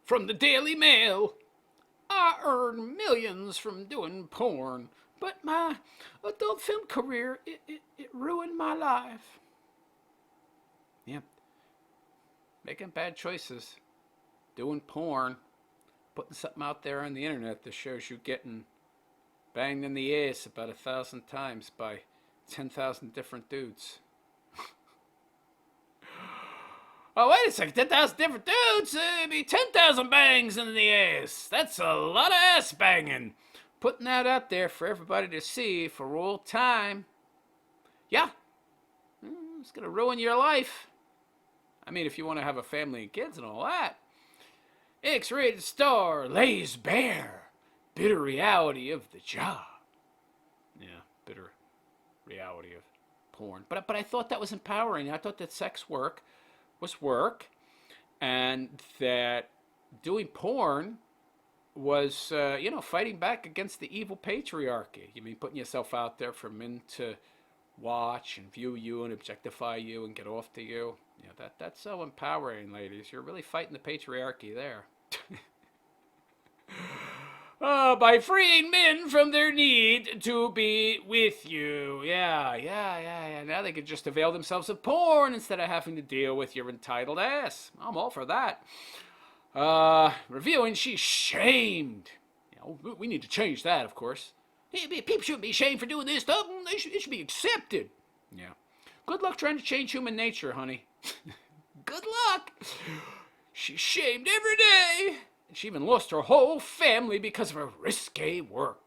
from the Daily Mail. I earn millions from doing porn, but my adult film career, it ruined my life. Yep, making bad choices, doing porn, putting something out there on the internet that shows you getting banged in the ass about 1,000 times by 10,000 different dudes. Oh, wait a second, 10,000 different dudes? It'd be 10,000 bangs in the ass. That's a lot of ass banging. Putting that out there for everybody to see for all time. Yeah, it's going to ruin your life. I mean, if you want to have a family and kids and all that. X-rated star lays bare bitter reality of the job. Yeah, bitter reality of porn. But I thought that was empowering. I thought that sex work was work, and that doing porn was, fighting back against the evil patriarchy. You mean putting yourself out there for men to watch and view you and objectify you and get off to you. Yeah, that's so empowering, ladies. You're really fighting the patriarchy there. By freeing men from their need to be with you. Yeah. Now they can just avail themselves of porn instead of having to deal with your entitled ass. I'm all for that. Reviewing she's shamed. We need to change that, of course. People shouldn't be shamed for doing this stuff. It should be accepted. Yeah. Good luck trying to change human nature, honey. Good luck. She's shamed every day. And she even lost her whole family because of her risque work.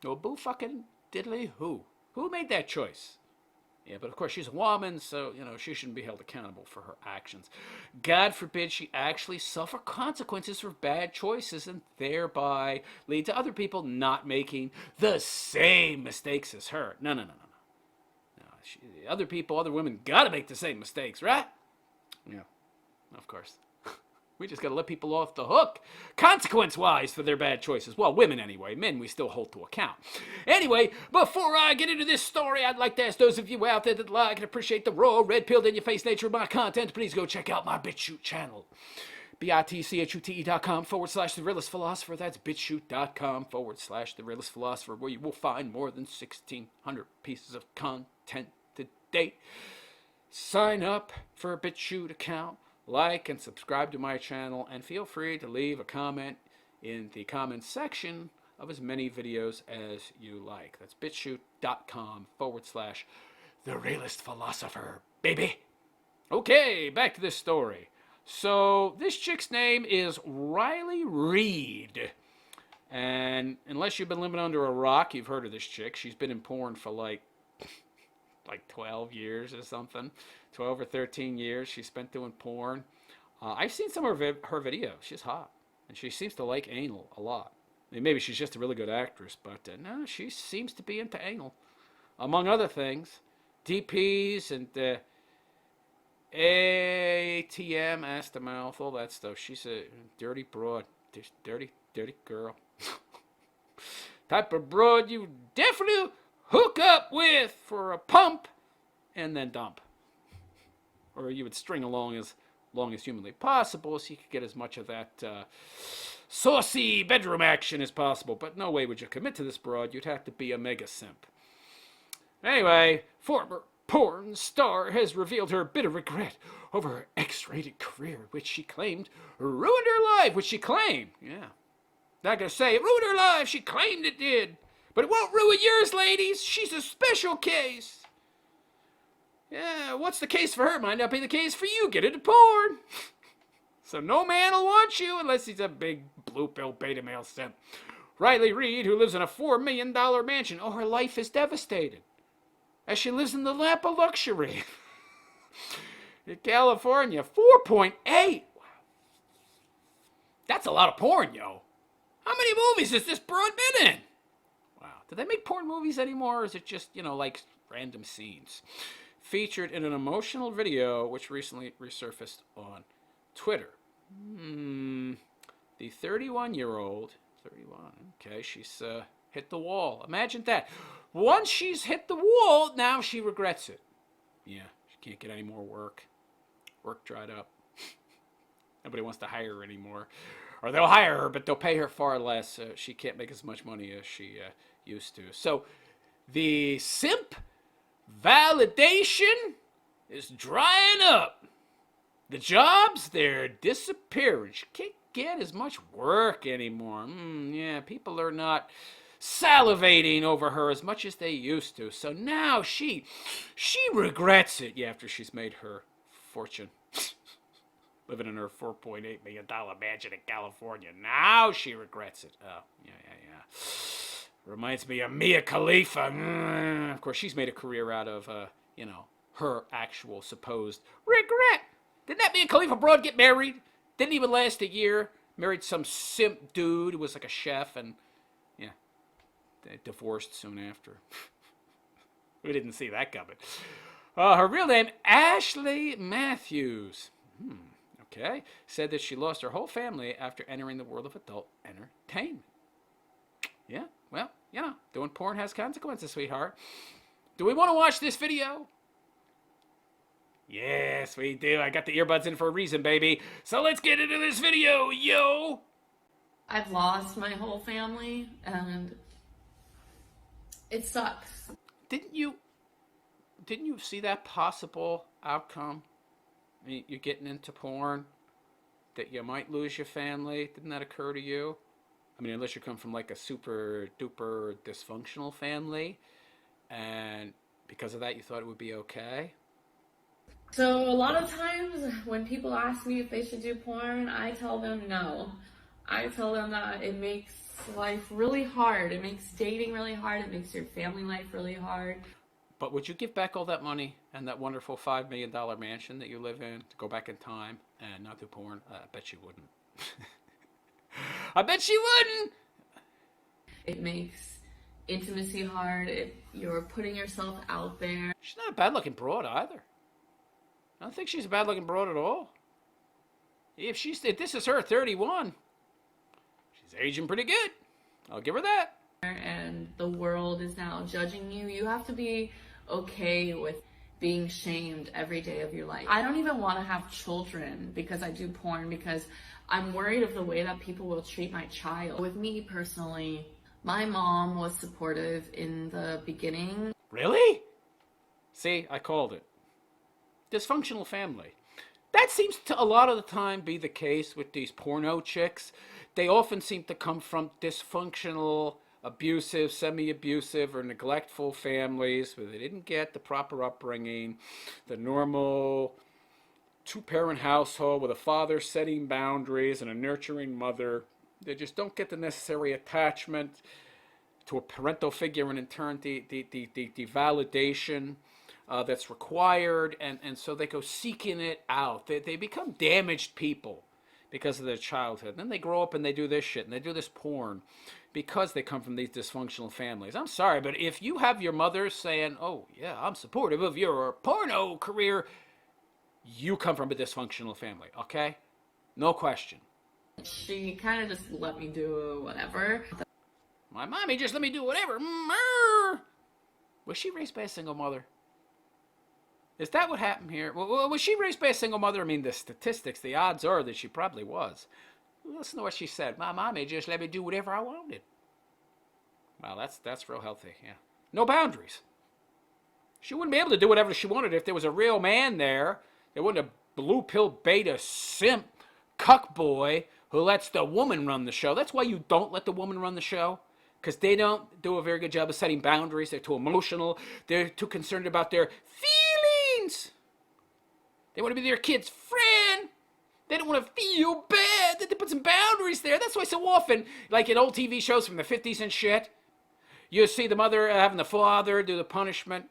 Oh, boo fucking diddly who? Who made that choice? Yeah, but of course she's a woman, so, she shouldn't be held accountable for her actions. God forbid she actually suffer consequences for bad choices and thereby lead to other people not making the same mistakes as her. No. Other women gotta make the same mistakes, right? Yeah, of course. We just gotta let people off the hook, consequence-wise, for their bad choices. Well, women anyway. Men we still hold to account. Anyway, before I get into this story, I'd like to ask those of you out there that like and appreciate the raw, red-pilled, in-your-face nature of my content, please go check out my BitChute channel. bitchute.com/The Realist Philosopher. That's bitchute.com/The Realist Philosopher, where you will find more than 1,600 pieces of content to date. Sign up for a BitChute account, like and subscribe to my channel, and feel free to leave a comment in the comments section of as many videos as you like. That's bitchute.com/The Realist Philosopher, baby. Okay, back to this story. So this chick's name is Riley Reid. And unless you've been living under a rock, you've heard of this chick. She's been in porn for like 12 years or something. 12 or 13 years she spent doing porn. I've seen some of her videos. She's hot. And she seems to like anal a lot. I mean, maybe she's just a really good actress, but no, she seems to be into anal. Among other things, DPs and ATM, ass to mouth, all that stuff. She's a dirty broad. Dirty girl. Type of broad you definitely hook up with for a pump and then dump. Or you would string along as long as humanly possible so you could get as much of that saucy bedroom action as possible. But no way would you commit to this broad. You'd have to be a mega simp. Anyway, former porn star has revealed her bitter regret over her X-rated career, which she claimed ruined her life. Yeah. Not gonna say it ruined her life. She claimed it did. But it won't ruin yours, ladies. She's a special case. Yeah, what's the case for her might not be the case for you. Get into porn. So no man will want you unless he's a big blue pill beta male simp. Riley Reid, who lives in a $4 million mansion. Oh, her life is devastated as she lives in the lap of luxury. In California, 4.8. Wow. That's a lot of porn, yo. How many movies has this broad been in? Wow. Do they make porn movies anymore, or is it just, like random scenes? Featured in an emotional video which recently resurfaced on Twitter. The 31-year-old, 31, okay, she's hit the wall. Imagine that. Once she's hit the wall, now she regrets it. Yeah, she can't get any more work. Work dried up. Nobody wants to hire her anymore. Or they'll hire her, but they'll pay her far less. She can't make as much money as she used to. So the simp validation is drying up. The jobs, they're disappearing. She can't get as much work anymore. Yeah, people are not salivating over her as much as they used to. So now she regrets it, yeah, after she's made her fortune. Living in her $4.8 million mansion in California. Now she regrets it. Oh, yeah. Reminds me of Mia Khalifa. Of course, she's made a career out of, her actual supposed regret. Didn't that Mia Khalifa broad get married? Didn't even last a year. Married some simp dude who was like a chef, and, yeah, they divorced soon after. We didn't see that coming. Her real name, Ashley Matthews. Okay. Said that she lost her whole family after entering the world of adult entertainment. Yeah, well, doing porn has consequences, sweetheart. Do we want to watch this video? Yes, we do. I got the earbuds in for a reason, baby. So let's get into this video, yo! I've lost my whole family, and it sucks. Didn't you see that possible outcome? I mean, you're getting into porn, that you might lose your family. Didn't that occur to you? I mean, unless you come from like a super duper dysfunctional family, and because of that you thought it would be okay? So a lot of times when people ask me if they should do porn, I tell them no. I tell them that it makes life really hard. It makes dating really hard. It makes your family life really hard. But would you give back all that money and that wonderful $5 million mansion that you live in to go back in time and not do porn? I bet you wouldn't. I bet you wouldn't! It makes intimacy hard. You're putting yourself out there. She's not a bad-looking broad either. I don't think she's a bad-looking broad at all. If this is her 31, she's aging pretty good. I'll give her that. And the world is now judging you. You have to be okay with being shamed every day of your life. I don't even want to have children because I do porn, because I'm worried of the way that people will treat my child. With me personally, my mom was supportive in the beginning. Really? See, I called it. Dysfunctional family. That seems to a lot of the time be the case with these porno chicks. They often seem to come from dysfunctional, abusive, semi-abusive, or neglectful families where they didn't get the proper upbringing, the normal two-parent household with a father setting boundaries and a nurturing mother. They just don't get the necessary attachment to a parental figure, and in turn the validation that's required, and so they go seeking it out. They become damaged people because of their childhood. And then they grow up and they do this shit and they do this porn because they come from these dysfunctional families. I'm sorry, but if you have your mother saying, oh yeah, I'm supportive of your porno career, you come from a dysfunctional family, okay? No question. She kind of just let me do whatever. My mommy just let me do whatever. Was she raised by a single mother? Is that what happened here? Well, was she raised by a single mother? I mean, the statistics, the odds are that she probably was. Listen to what she said. My mommy just let me do whatever I wanted. Well, that's real healthy, yeah. No boundaries. She wouldn't be able to do whatever she wanted if there was a real man there. There wasn't a blue pill beta simp cuck boy who lets the woman run the show. That's why you don't let the woman run the show. Because they don't do a very good job of setting boundaries. They're too emotional. They're too concerned about their feelings. They want to be their kid's friend. They don't want to feel bad. They put some boundaries there. That's why so often, like in old TV shows from the 50s and shit, you see the mother having the father do the punishment.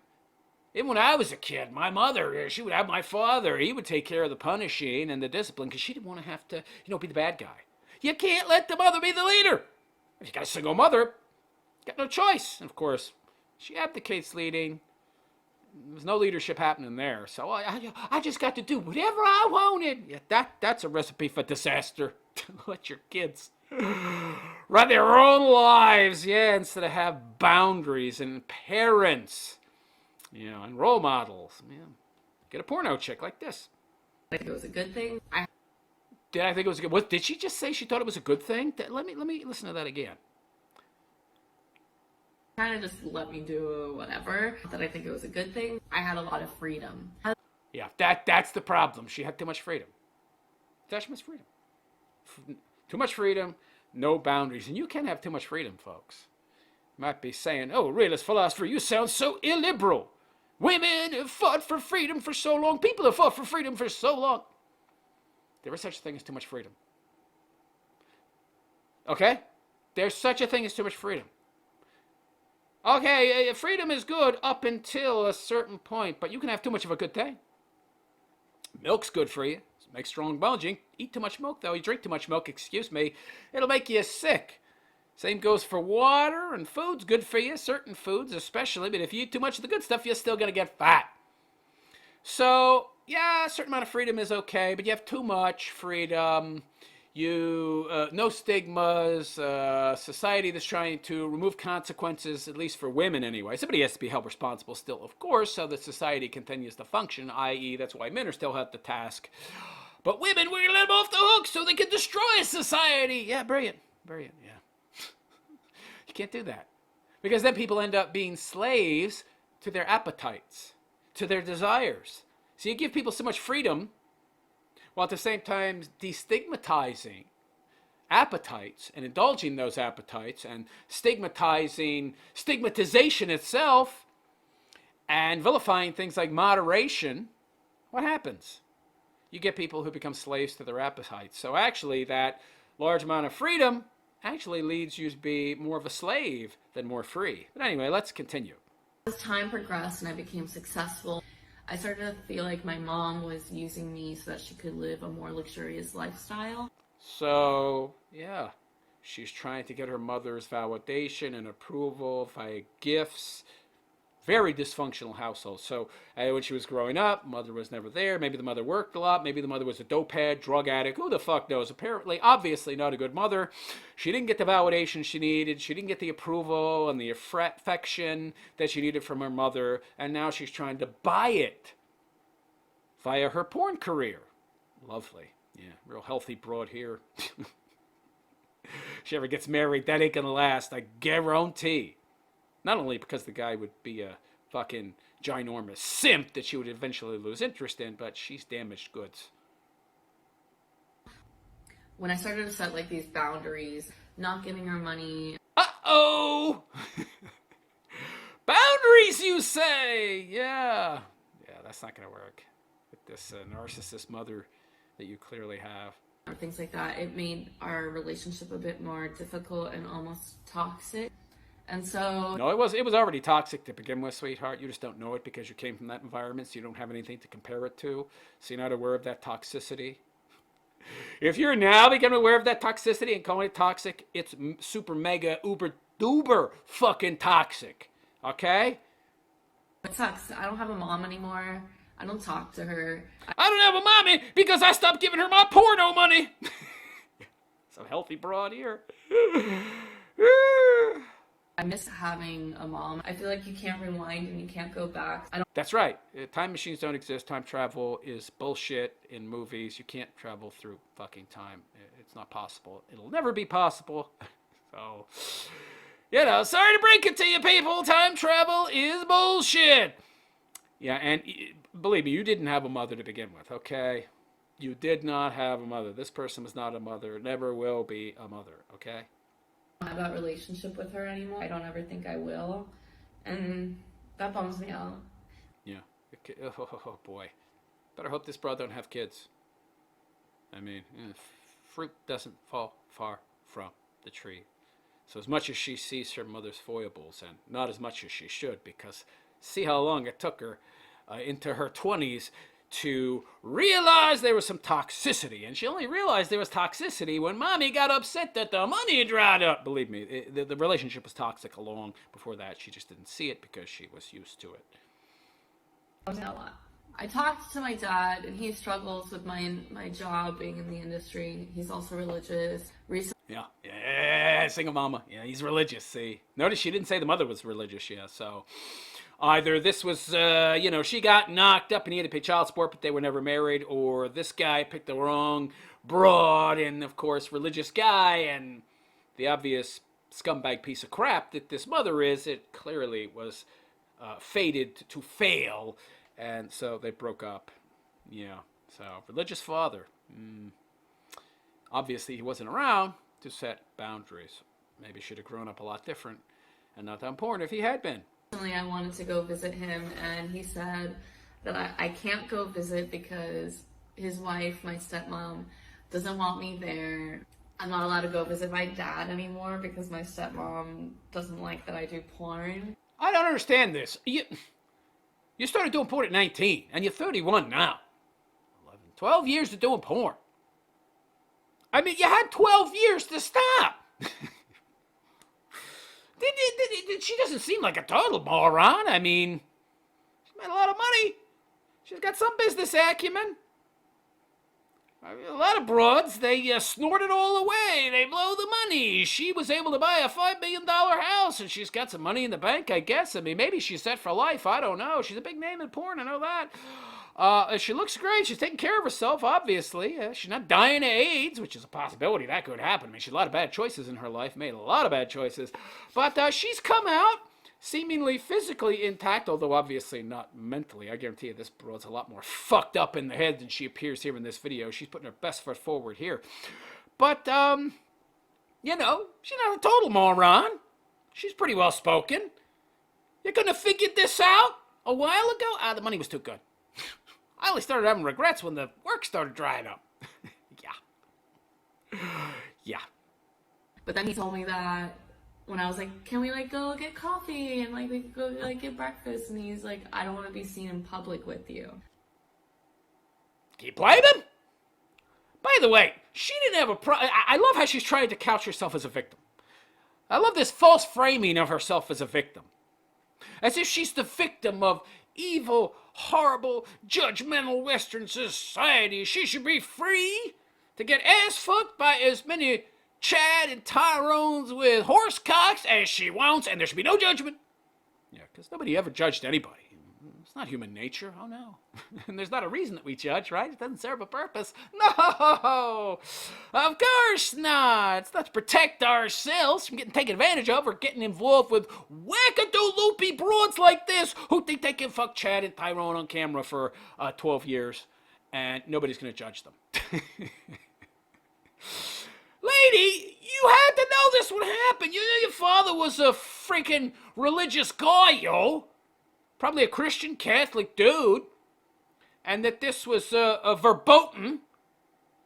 Even when I was a kid, my mother, she would have my father. He would take care of the punishing and the discipline because she didn't want to have to, be the bad guy. You can't let the mother be the leader. If you got a single mother, you got no choice. And of course, she abdicates leading. There's no leadership happening there. So I just got to do whatever I wanted. Yeah, that's a recipe for disaster. Let your kids run their own lives, yeah, instead of have boundaries and parents, and role models. Yeah. Get a porno chick like this. It was a good thing. Did I think it was good? What did she just say? She thought it was a good thing? Let me listen to that again. Kind of just let me do whatever. That I think it was a good thing. I had a lot of freedom. Yeah, that's the problem. She had too much freedom. Too much freedom. Too much freedom, no boundaries. And you can't have too much freedom, folks. You might be saying, oh, realist philosopher, you sound so illiberal. Women have fought for freedom for so long. People have fought for freedom for so long. There is such a thing as too much freedom. Okay? There's such a thing as too much freedom. Okay, freedom is good up until a certain point, but you can have too much of a good thing. Milk's good for you. It makes strong bones. You eat too much milk, though. You drink too much milk, excuse me. It'll make you sick. Same goes for water, and food's good for you. Certain foods especially, but if you eat too much of the good stuff, you're still going to get fat. So, yeah, a certain amount of freedom is okay, but you have too much freedom. No stigmas, society that's trying to remove consequences, at least for women anyway. Somebody has to be held responsible still, of course, so that society continues to function, i.e. that's why men are still have the task. But women, we're going to let them off the hook so they can destroy society. Yeah, brilliant, yeah. You can't do that. Because then people end up being slaves to their appetites, to their desires. So you give people so much freedom, while at the same time destigmatizing appetites and indulging those appetites and stigmatization itself and vilifying things like moderation, what happens? You get people who become slaves to their appetites. So actually that large amount of freedom actually leads you to be more of a slave than more free. But anyway, let's continue. As time progressed and I became successful, I started to feel like my mom was using me so that she could live a more luxurious lifestyle. So, yeah, she's trying to get her mother's validation and approval via gifts. Very dysfunctional household. So, when she was growing up, mother was never there. Maybe the mother worked a lot. Maybe the mother was a dopehead, drug addict. Who the fuck knows? Apparently, obviously not a good mother. She didn't get the validation she needed. She didn't get the approval and the affection that she needed from her mother. And now she's trying to buy it via her porn career. Lovely. Yeah, real healthy broad here. She ever gets married, that ain't gonna last. I guarantee. Not only because the guy would be a fucking ginormous simp that she would eventually lose interest in, but she's damaged goods. When I started to set like these boundaries, not giving her money. Uh-oh! Boundaries, you say? Yeah. Yeah, that's not gonna work with this narcissist mother that you clearly have. Or things like that. It made our relationship a bit more difficult and almost toxic. And so... No, it was already toxic to begin with, sweetheart. You just don't know it because you came from that environment, so you don't have anything to compare it to. So you're not aware of that toxicity. If you're now becoming aware of that toxicity and calling it toxic, it's super mega uber duber fucking toxic. Okay? It sucks. I don't have a mom anymore. I don't talk to her. I don't have a mommy because I stopped giving her my porno money. Some healthy broad here. I miss having a mom. I feel like you can't rewind and you can't go back. That's right. Time machines don't exist. Time travel is bullshit in movies. You can't travel through fucking time. It's not possible. It'll never be possible. So, sorry to break it to you people. Time travel is bullshit. Yeah, and believe me, you didn't have a mother to begin with, okay? You did not have a mother. This person was not a mother. Never will be a mother, okay? I don't have that relationship with her anymore. I don't ever think I will. And that bums me out. Yeah. Oh boy. Better hope this broad don't have kids. I mean, fruit doesn't fall far from the tree. So as much as she sees her mother's foibles, and not as much as she should, because see how long it took her into her 20s to realize there was some toxicity. And she only realized there was toxicity when mommy got upset that the money dried up. Believe me, the relationship was toxic long before that. She just didn't see it because she was used to it. I talked to my dad, and he struggles with my job being in the industry. He's also religious. Yeah, single mama. Yeah, he's religious, see. Notice she didn't say the mother was religious, yeah, so... Either this was, she got knocked up and he had to pay child support, but they were never married, or this guy picked the wrong broad and, of course, religious guy and the obvious scumbag piece of crap that this mother is, it clearly was fated to fail. And so they broke up. Yeah. So, religious father. Obviously, he wasn't around to set boundaries. Maybe should have grown up a lot different and not done porn if he had been. I wanted to go visit him, and he said that I can't go visit because his wife, my stepmom, doesn't want me there. I'm not allowed to go visit my dad anymore because my stepmom doesn't like that I do porn. I don't understand this. You started doing porn at 19, and you're 31 now. 11, 12 years of doing porn. I mean, you had 12 years to stop. She doesn't seem like a total moron. I mean, she made a lot of money. She's got some business acumen. I mean, a lot of broads, they snort it all away. They blow the money. She was able to buy a $5 million house, and she's got some money in the bank, I guess. I mean, maybe she's set for life. I don't know. She's a big name in porn. I know that. She looks great. She's taking care of herself, obviously. She's not dying of AIDS, which is a possibility that could happen. I mean, she had a lot of bad choices in her life, made a lot of bad choices. But she's come out seemingly physically intact, although obviously not mentally. I guarantee you this broad's a lot more fucked up in the head than she appears here in this video. She's putting her best foot forward here. But, you know, she's not a total moron. She's pretty well spoken. You couldn't have figured this out a while ago? The money was too good. I only started having regrets when the work started drying up. Yeah. But then he told me that when I was like, can we like go get coffee and like we could go like get breakfast, and he's like, I don't want to be seen in public with you. Keep blaming? By the way, she didn't have a problem. I love how she's trying to couch herself as a victim. I love this false framing of herself as a victim. As if she's the victim of evil, horrible, judgmental Western society. She should be free to get ass fucked by as many Chad and Tyrones with horse cocks as she wants, and there should be no judgment. Yeah, because nobody ever judged anybody. It's not human nature. Oh, no. And there's not a reason that we judge, right? It doesn't serve a purpose. No! Of course not. It's not to protect ourselves from getting taken advantage of or getting involved with wackadoo-loopy broads like this who think they can fuck Chad and Tyrone on camera for 12 years, and nobody's going to judge them. Lady, you had to know this would happen. You know your father was a freaking religious guy, yo. Probably a Christian Catholic dude. And that this was a verboten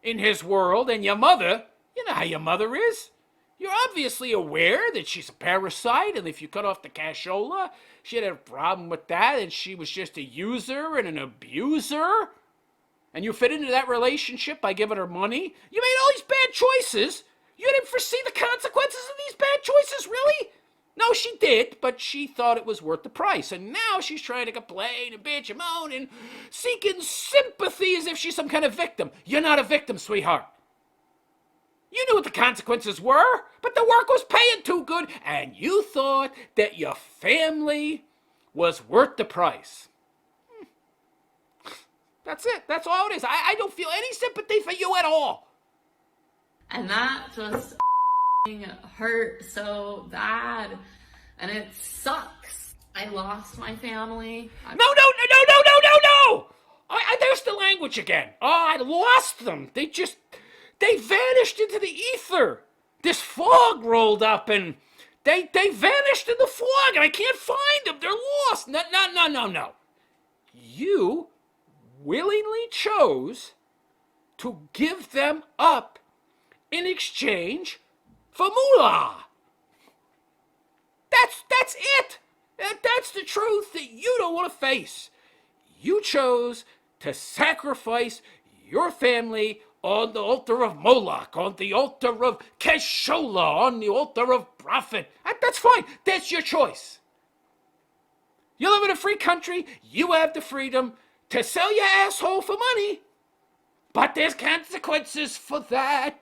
in his world. And your mother, you know how your mother is. You're obviously aware that she's a parasite. And if you cut off the cashola, she had a problem with that. And she was just a user and an abuser. And you fit into that relationship by giving her money. You made all these bad choices. You didn't foresee the consequences of these bad choices, really? No, she did, but she thought it was worth the price. And now she's trying to complain and bitch and moan and seeking sympathy as if she's some kind of victim. You're not a victim, sweetheart. You knew what the consequences were, but the work was paying too good, and you thought that your family was worth the price. That's it. That's all it is. I don't feel any sympathy for you at all. And that just hurt so bad. And it sucks. I lost my family. No. There's the language again. Oh, I lost them. They vanished into the ether. This fog rolled up and they vanished in the fog and I can't find them. They're lost. No. You willingly chose to give them up in exchange for moolah. That's it. That's the truth that you don't want to face. You chose to sacrifice your family on the altar of Moloch, on the altar of Keshola, on the altar of Prophet. That's fine. That's your choice. You live in a free country. You have the freedom to sell your asshole for money. But there's consequences for that.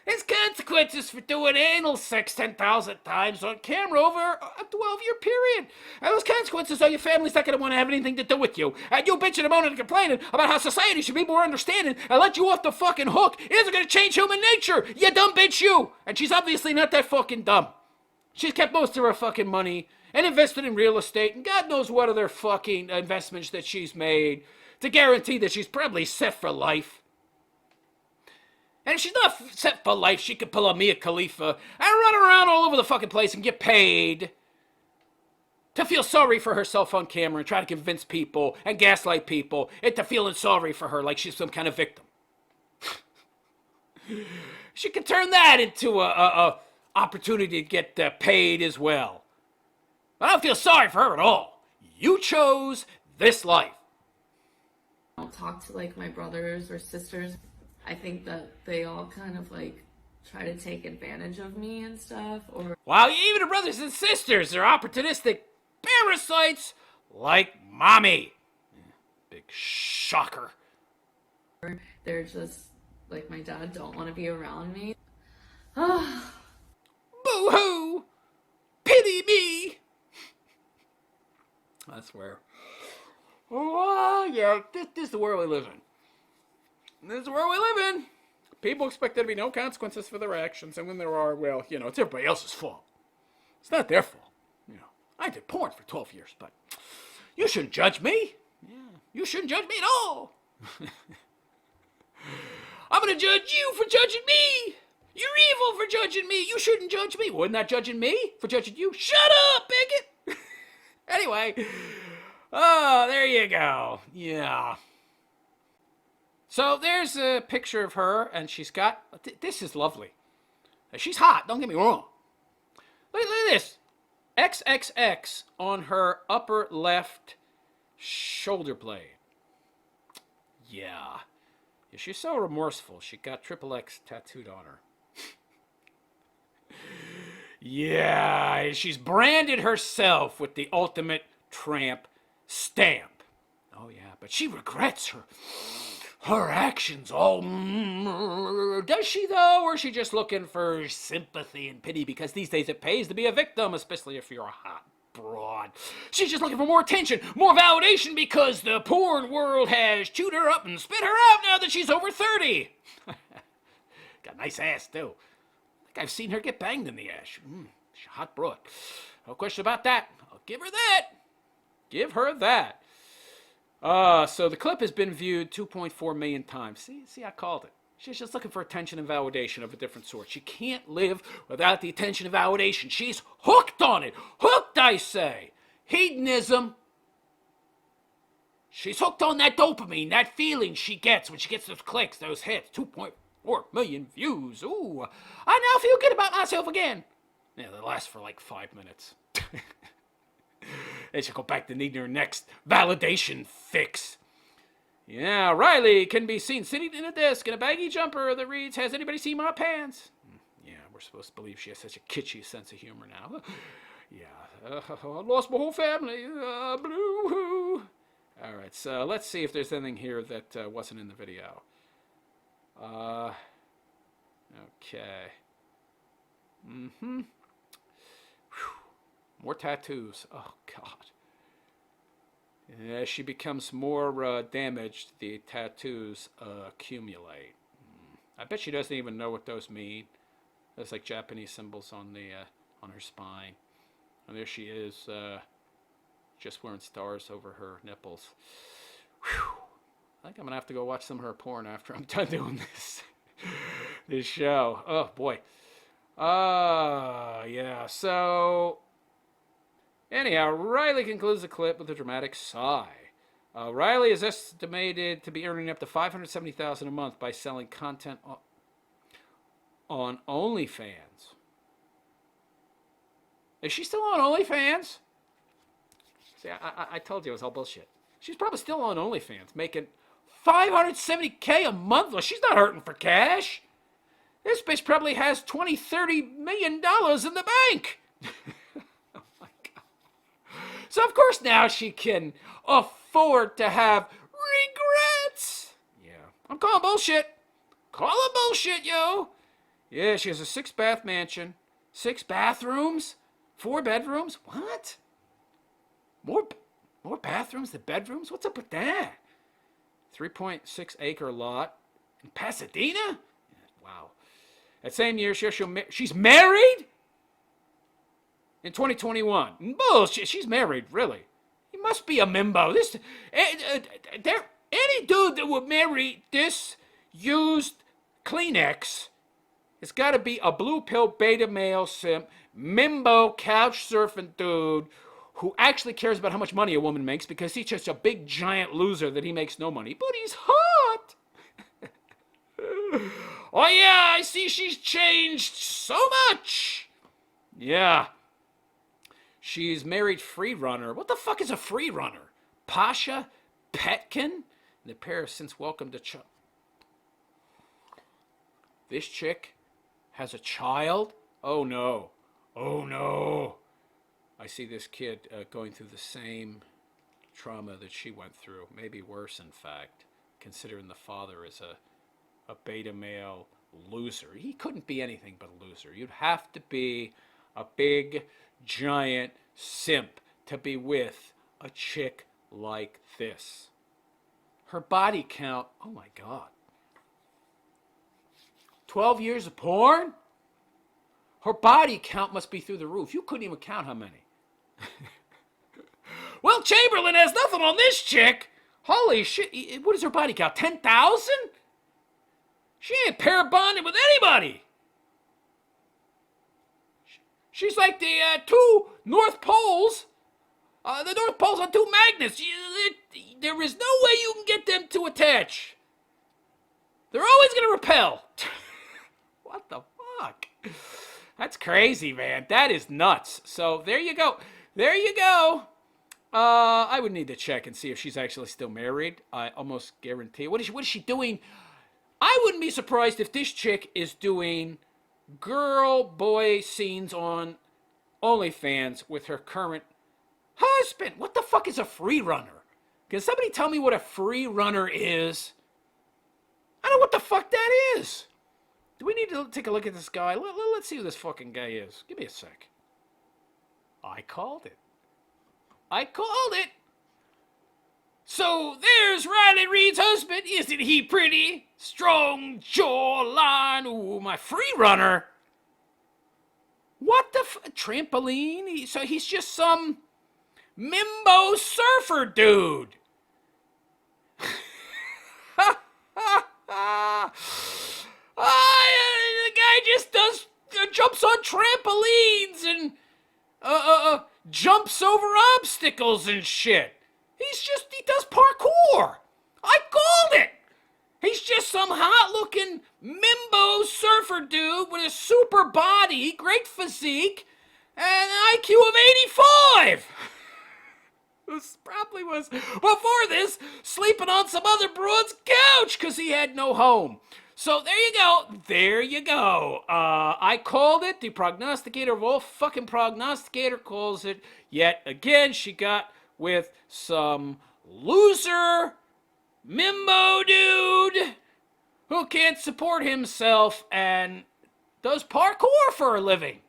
There's consequences for doing anal sex 10,000 times on camera over a 12-year period. And those consequences are your family's not going to want to have anything to do with you. And you bitching and moaning and complaining about how society should be more understanding and let you off the fucking hook isn't going to change human nature. You dumb bitch, you. And she's obviously not that fucking dumb. She's kept most of her fucking money and invested in real estate and God knows what other fucking investments that she's made to guarantee that she's probably set for life. And if she's not set for life, she could pull a Mia Khalifa and run around all over the fucking place and get paid to feel sorry for herself on camera and try to convince people and gaslight people into feeling sorry for her like she's some kind of victim. She could turn that into a opportunity to get paid as well. But I don't feel sorry for her at all. You chose this life. I don't talk to like my brothers or sisters. I think that they all kind of like try to take advantage of me and stuff. Or While even her brothers and sisters are opportunistic parasites like mommy. Big shocker. they're just like my dad don't want to be around me. Boo-hoo! Pity me! I swear. Oh, yeah, this is the world we live in. This is the world we live in. People expect there to be no consequences for their actions, and when there are, well, you know, it's everybody else's fault. It's not their fault. You know, I did porn for 12 years, but you shouldn't judge me. Yeah, you shouldn't judge me at all. I'm going to judge you for judging me. You're evil for judging me. You shouldn't judge me. Wasn't that judging me for judging you? Shut up, bigot. Anyway, oh, there you go. Yeah. So there's a picture of her, and she's got, this is lovely. She's hot, don't get me wrong. Look at this. XXX on her upper left shoulder blade. Yeah. She's so remorseful. She got XXX tattooed on her. Yeah, she's branded herself with the ultimate tramp stamp. Oh yeah, but she regrets her actions. Oh, does she though? Or is she just looking for sympathy and pity? Because these days it pays to be a victim, especially if you're a hot broad. She's just looking for more attention, more validation, because the porn world has chewed her up and spit her out now that she's over 30. Got a nice ass too. I think I've seen her get banged in the ass. She's a hot broad. No question about that. I'll give her that. Give her that. So the clip has been viewed 2.4 million times. See, I called it. She's just looking for attention and validation of a different sort. She can't live without the attention and validation. She's hooked on it. Hooked, I say. Hedonism. She's hooked on that dopamine, that feeling she gets when she gets those clicks, those hits. 2.4 million views. Ooh, I now feel good about myself again. Yeah, they last for like 5 minutes. Then she'll go back to needing her next validation fix. Yeah, Riley can be seen sitting in a desk in a baggy jumper that reads, "Has anybody seen my pants?" Yeah, we're supposed to believe she has such a kitschy sense of humor now. Yeah, I lost my whole family. Blue-hoo. All right, so let's see if there's anything here that wasn't in the video. Okay. More tattoos. Oh, God. As she becomes more damaged, the tattoos accumulate. I bet she doesn't even know what those mean. There's like Japanese symbols on her spine. And there she is, just wearing stars over her nipples. Whew. I think I'm going to have to go watch some of her porn after I'm done doing this show. Oh, boy. Yeah, so... Anyhow, Riley concludes the clip with a dramatic sigh. Riley is estimated to be earning up to $570,000 a month by selling content on OnlyFans. Is she still on OnlyFans? See, I told you it was all bullshit. She's probably still on OnlyFans, making $570K a month. Well, she's not hurting for cash. This bitch probably has $20-30 million in the bank. So, of course, now she can afford to have regrets. Yeah. I'm calling bullshit. Call it bullshit, yo. Yeah, she has a 6-bath mansion, 6 bathrooms, 4 bedrooms. What? More, more bathrooms than bedrooms? What's up with that? 3.6-acre lot in Pasadena? Wow. That same year, she's married? In 2021. Bullshit, she's married, really. He must be a mimbo. Any dude that would marry this used Kleenex, it's got to be a blue pill beta male simp, mimbo couch surfing dude who actually cares about how much money a woman makes because he's just a big giant loser that he makes no money. But he's hot. Oh yeah, I see she's changed so much. Yeah. She's married free runner. What the fuck is a free runner? Pasha Petkin? The pair have since welcomed a child. This chick has a child? Oh no. Oh no. I see this kid going through the same trauma that she went through. Maybe worse, in fact, considering the father is a beta male loser. He couldn't be anything but a loser. You'd have to be a big, giant simp to be with a chick like this. Her body count, oh my God. 12 years of porn? Her body count must be through the roof. You couldn't even count how many. Well, Chamberlain has nothing on this chick. Holy shit, what is her body count? 10,000? She ain't pair bonded with anybody. She's like the two North Poles. The North Poles on two magnets. There is no way you can get them to attach. They're always going to repel. What the fuck? That's crazy, man. That is nuts. So there you go. There you go. I would need to check and see if she's actually still married. I almost guarantee. What is she doing? I wouldn't be surprised if this chick is doing girl-boy scenes on OnlyFans with her current husband. What the fuck is a free runner? Can somebody tell me what a free runner is? I don't know what the fuck that is. Do we need to take a look at this guy? Let's see who this fucking guy is. Give me a sec. I called it. I called it. So there's Riley Reid's husband. Isn't he pretty? Strong jawline. Ooh, my free runner. What the trampoline? So he's just some mimbo surfer dude. The guy just jumps on trampolines and jumps over obstacles and shit. He does parkour. I called it. He's just some hot-looking mimbo surfer dude with a super body, great physique, and an IQ of 85. This probably was, before this, sleeping on some other broad's couch because he had no home. So there you go. There you go. I called it. The prognosticator of all fucking prognosticator calls it. Yet again, she got with some loser mimbo dude who can't support himself and does parkour for a living.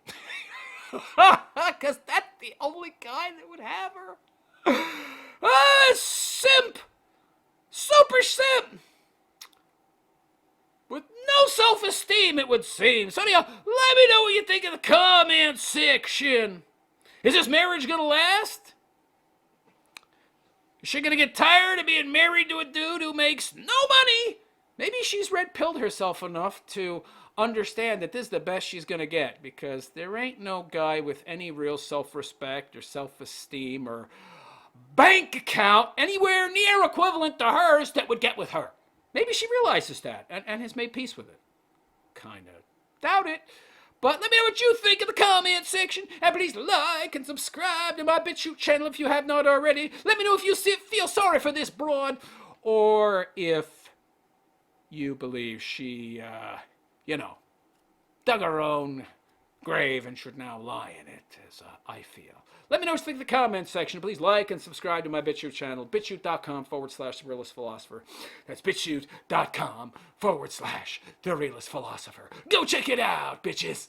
Because that's the only guy that would have her. Simp. Super simp. With no self-esteem, it would seem. So anyhow, let me know what you think in the comment section. Is this marriage gonna last? Is she gonna get tired of being married to a dude who makes no money? Maybe she's red-pilled herself enough to understand that this is the best she's gonna get, because there ain't no guy with any real self-respect or self-esteem or bank account anywhere near equivalent to hers that would get with her. Maybe she realizes that and has made peace with it. Kinda doubt it. But let me know what you think in the comment section. And please like and subscribe to my BitChute channel if you have not already. Let me know if you feel sorry for this broad, or if you believe she, dug her own grave and should now lie in it, as I feel. Let me know what you think in the comments section. Please like and subscribe to my BitChute channel, bitchute.com/The Realist Philosopher. That's bitchute.com/The Realist Philosopher. Go check it out, bitches.